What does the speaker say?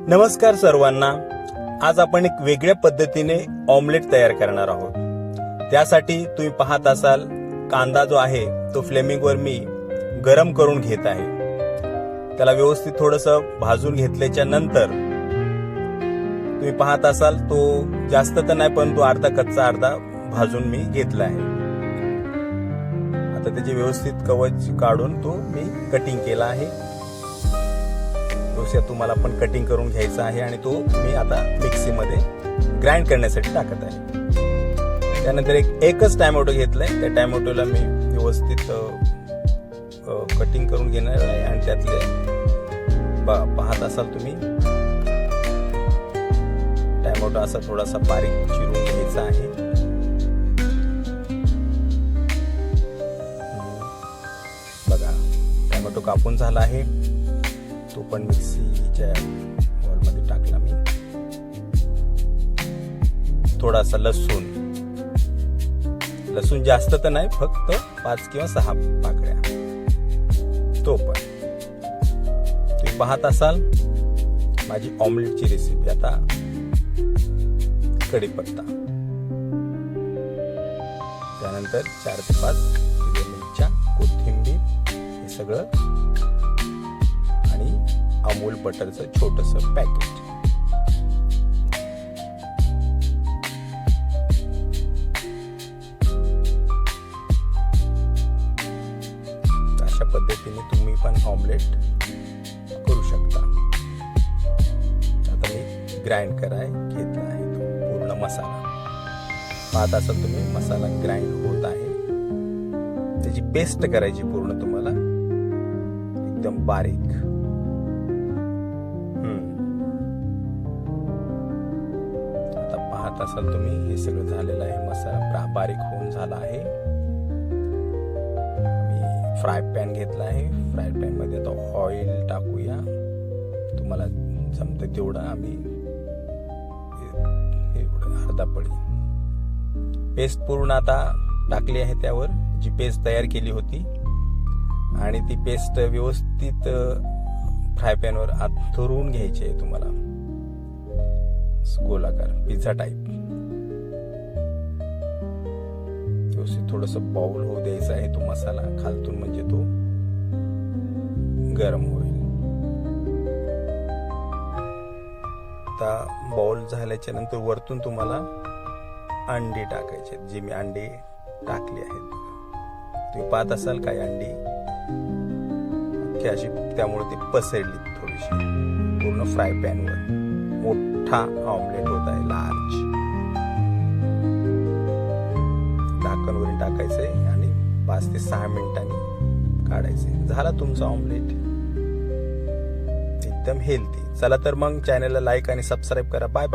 नमस्कार सर्वांना. आज आपण एक वेगळ्या पद्धतीने ऑमलेट तयार करणार आहोत. त्यासाठी तुम्ही पाहत असाल कांदा जो आहे तो फ्लेमिंगवर मी गरम करून घेत आहे. त्याला व्यवस्थित थोडंसं भाजून घेतल्याच्या नंतर तुम्ही पाहत असाल तो जास्त तर नाही पण तो अर्धा कच्चा अर्धा भाजून मी घेतला आहे. आता त्याचे व्यवस्थित कवच काढून तो मी कटिंग केला आहे. व्यवस्थित तुम्हाला पण कटिंग करून घ्यायचा आहे आणि तो मी आता मिक्सीमध्ये ग्राइंड करण्यासाठी टाकत आहे. त्यानंतर एकच टोमॅटो घेतलाय. त्या टोमॅटोला मी व्यवस्थित कटिंग करून घेणार आहे आणि त्यातले पाहत असाल तुम्ही टोमॅटो असा थोडासा बारीक चिरून घ्यायचा आहे. बघा टोमॅटो कापून झाला आहे. तो पण मिक्सीच्या बॉलमध्ये टाकला मी. थोडासा लसूण जास्त तर नाही, फक्त 5 किंवा 6 पाकळ्या. तो पण तुम्ही पाहत असाल माझी ऑमलेटची रेसिपी. आता कढीपत्ता, त्यानंतर 4 ते 5 हिरव्या मिरच्या, कोथिंबीर, हे सगळं आणि अमूल बटरचं छोटंसं पॅकेट. अशा पद्धतीने तुम्ही पण ऑमलेट करू शकता. आता मी ग्राइंड कराय घेतला आहे तो पूर्ण मसाला. पाहत असाल तुम्ही मसाला ग्राइंड होत आहे. त्याची पेस्ट करायची पूर्ण तुम्हाला एकदम बारीक. आता पाहत असाल तुम्ही हे सगळं झालेलं आहे. मसाला बारीक होऊन झाला आहे. मी फ्राय पॅन घेतला आहे. फ्राय पॅन मध्ये आता ऑइल टाकूया. तुम्हाला जमतं तेवढं आम्ही अर्धा पळी पेस्ट पूर्ण आता टाकली आहे त्यावर, जी पेस्ट तयार केली होती. आणि ती पेस्ट व्यवस्थित फ्राय पॅनवर आथरून घ्यायची आहे तुम्हाला, गोलाकार पिझ्झा टाईप. व्यवस्थित थोडस बाउल होऊ द्यायचा आहे तो मसाला खालतून, म्हणजे तो गरम होईल. आता बाउल झाल्याच्या नंतर वरतून तुम्हाला अंडी टाकायचे, जे मी अंडी टाकली आहेत. तुम्ही पाहत असाल काय अंडी अशी, त्यामुळे ती पसरली थोडीशी पूर्ण फ्राय पॅनवर. मोठा ऑमलेट होत आहे, लार्ज. झाकण वरून टाकायचंय आणि 5 ते 6 मिनिटांनी काढायचंय. झाला तुमचा ऑमलेट एकदम हेल्दी. चला तर मग चॅनलला लाईक आणि सबस्क्राईब करा. Bye bye.